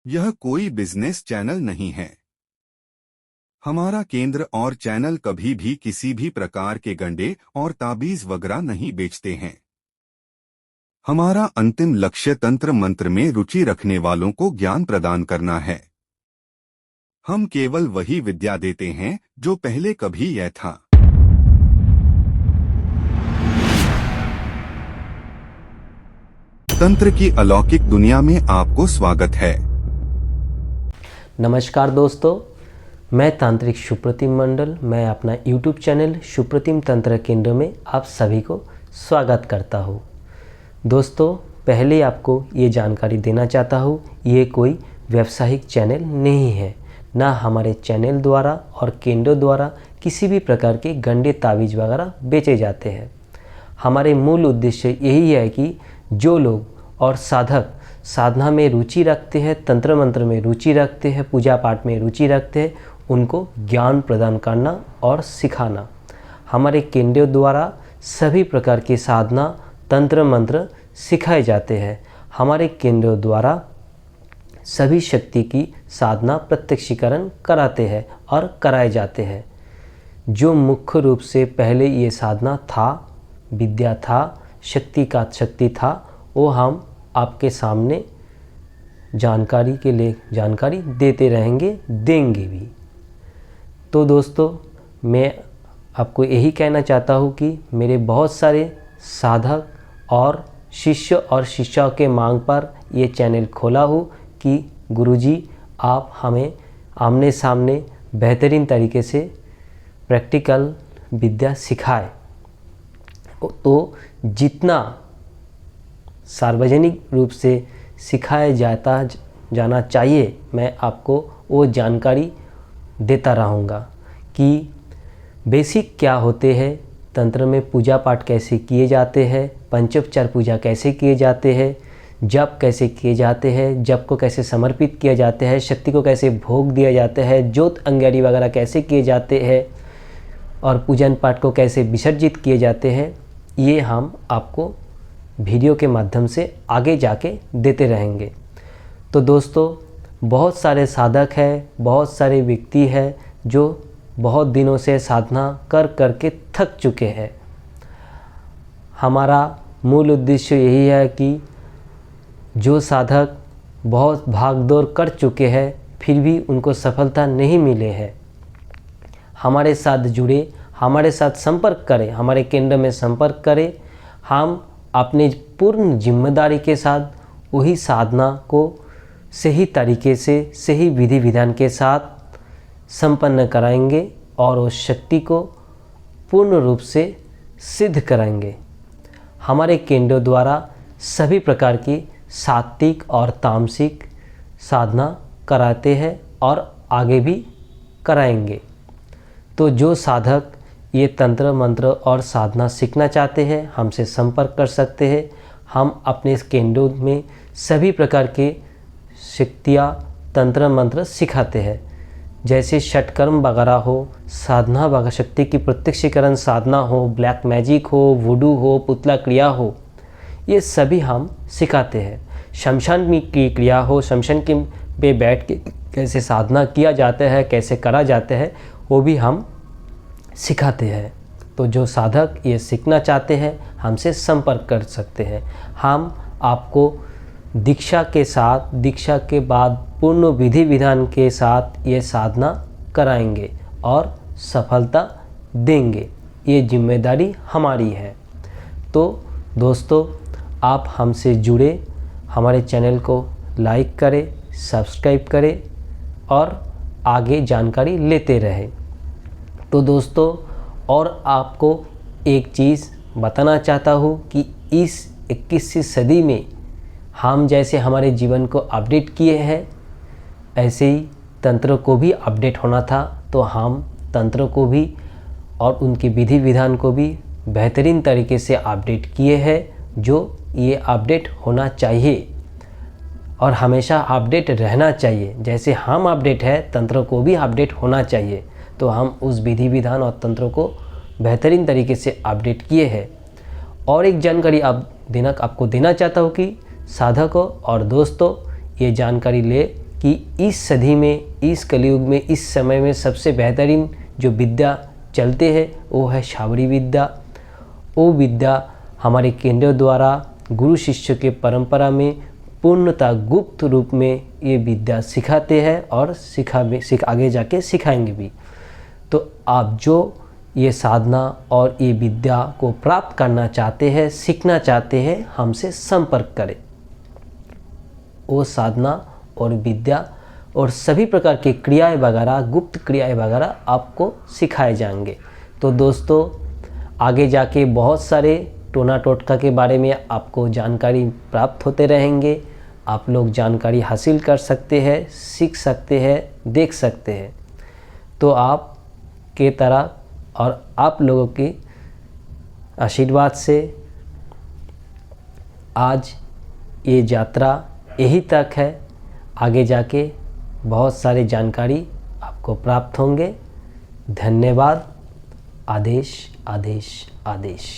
यह कोई business channel नहीं है। हमारा केंद्र और चैनल कभी भी किसी भी प्रकार के गंडे और ताबीज वगैरह नहीं बेचते हैं। हमारा अंतिम लक्ष्य तंत्र मंत्र में रुचि रखने वालों को ज्ञान प्रदान करना है। हम केवल वही विद्या देते हैं जो पहले कभी यह था। तंत्र की अलौकिक दुनिया में आपको स्वागत है। नमस्कार दोस्तों, मैं तांत्रिक सुप्रतिम मंडल। मैं अपना YouTube चैनल सुप्रतिम तंत्र केंद्र में आप सभी को स्वागत करता हूँ। दोस्तों, पहले आपको ये जानकारी देना चाहता हूँ, ये कोई व्यावसायिक चैनल नहीं है। ना हमारे चैनल द्वारा और केंद्र द्वारा किसी भी प्रकार के गंडे तावीज़ वगैरह बेचे जाते हैं। हमारे मूल उद्देश्य यही है कि जो लोग और साधक साधना में रुचि रखते हैं, तंत्र मंत्र में रुचि रखते हैं, पूजा पाठ में रुचि रखते हैं, उनको ज्ञान प्रदान करना और सिखाना। हमारे केंद्र द्वारा सभी प्रकार की साधना तंत्र मंत्र सिखाए जाते हैं। हमारे केंद्र द्वारा सभी शक्ति की साधना प्रत्यक्षीकरण कराते हैं और कराए जाते हैं। जो मुख्य रूप से पहले ये साधना था, विद्या था, शक्ति था, वो हम आपके सामने जानकारी के लिए जानकारी देते रहेंगे, देंगे भी। तो दोस्तों, मैं आपको यही कहना चाहता हूँ कि मेरे बहुत सारे साधक और शिष्य और शिष्यों के मांग पर ये चैनल खोला हूँ कि गुरुजी आप हमें आमने सामने बेहतरीन तरीके से प्रैक्टिकल विद्या सिखाए। तो जितना सार्वजनिक रूप से सिखाया जाना चाहिए, मैं आपको वो जानकारी देता रहूँगा कि बेसिक क्या होते हैं, तंत्र में पूजा पाठ कैसे किए जाते हैं, पंचोपचार पूजा कैसे किए जाते हैं, जप कैसे किए जाते हैं, जप को कैसे समर्पित किया जाता है, शक्ति को कैसे भोग दिया जाता है, ज्योत अंगारी वगैरह कैसे किए जाते हैं और पूजन पाठ को कैसे विसर्जित किए जाते हैं, ये हम आपको वीडियो के माध्यम से आगे जाके देते रहेंगे। तो दोस्तों, बहुत सारे साधक हैं, बहुत सारे व्यक्ति हैं जो बहुत दिनों से साधना कर के थक चुके हैं। हमारा मूल उद्देश्य यही है कि जो साधक बहुत भागदौड़ कर चुके हैं फिर भी उनको सफलता नहीं मिले है, हमारे साथ जुड़े, हमारे साथ संपर्क करें, हमारे केंद्र में संपर्क करें। हम अपने पूर्ण जिम्मेदारी के साथ वही साधना को सही तरीके से, सही विधि विधान के साथ संपन्न कराएंगे और उस शक्ति को पूर्ण रूप से सिद्ध कराएंगे। हमारे केंद्र द्वारा सभी प्रकार की सात्विक और तामसिक साधना कराते हैं और आगे भी कराएंगे। तो जो साधक ये तंत्र मंत्र और साधना सीखना चाहते हैं, हमसे संपर्क कर सकते हैं। हम अपने इस केंद्रों में सभी प्रकार के शक्तियाँ तंत्र मंत्र सिखाते हैं, जैसे षटकर्म वगैरह हो, साधना वगैरह, शक्ति की प्रत्यक्षीकरण साधना हो, ब्लैक मैजिक हो, वुडू हो, पुतला क्रिया हो, ये सभी हम सिखाते हैं। शमशान की क्रिया हो, शमशान के पे बैठ के कैसे साधना किया जाता है, कैसे करा जाता है, वो भी हम सिखाते हैं। तो जो साधक ये सीखना चाहते हैं हमसे संपर्क कर सकते हैं। हम आपको दीक्षा के साथ, दीक्षा के बाद पूर्ण विधि विधान के साथ ये साधना कराएंगे और सफलता देंगे। ये जिम्मेदारी हमारी है। तो दोस्तों, आप हमसे जुड़े, हमारे चैनल को लाइक करें, सब्सक्राइब करें और आगे जानकारी लेते रहें। तो दोस्तों, और आपको एक चीज़ बताना चाहता हूँ कि इस 21वीं सदी में हम जैसे हमारे जीवन को अपडेट किए हैं, ऐसे ही तंत्र को भी अपडेट होना था। तो हम तंत्र को भी और उनके विधि विधान को भी बेहतरीन तरीके से अपडेट किए हैं, जो ये अपडेट होना चाहिए और हमेशा अपडेट रहना चाहिए। जैसे हम अपडेट है, तंत्र को भी अपडेट होना चाहिए। तो हम उस विधि विधान और तंत्रों को बेहतरीन तरीके से अपडेट किए हैं। और एक जानकारी आपको देना चाहता हूँ कि साधकों और दोस्तों, ये जानकारी ले कि इस सदी में, इस कलयुग में, इस समय में सबसे बेहतरीन जो विद्या चलते हैं वो है शाबरी विद्या। वो विद्या हमारे केंद्र द्वारा गुरु शिष्य के परंपरा में पूर्णतः गुप्त रूप में ये विद्या सिखाते हैं और आगे जाके सिखाएंगे भी। तो आप जो ये साधना और ये विद्या को प्राप्त करना चाहते हैं, सीखना चाहते हैं, हमसे संपर्क करें। वो साधना और विद्या और सभी प्रकार की क्रियाएं वगैरह, गुप्त क्रियाएं वगैरह आपको सिखाए जाएंगे। तो दोस्तों आगे जाके बहुत सारे टोना टोटका के बारे में आपको जानकारी प्राप्त होते रहेंगे। आप लोग जानकारी हासिल कर सकते हैं, सीख सकते हैं, देख सकते हैं। तो आप के तरह और आप लोगों के आशीर्वाद से आज ये यात्रा यही तक है। आगे जाके बहुत सारी जानकारी आपको प्राप्त होंगे। धन्यवाद। आदेश आदेश आदेश।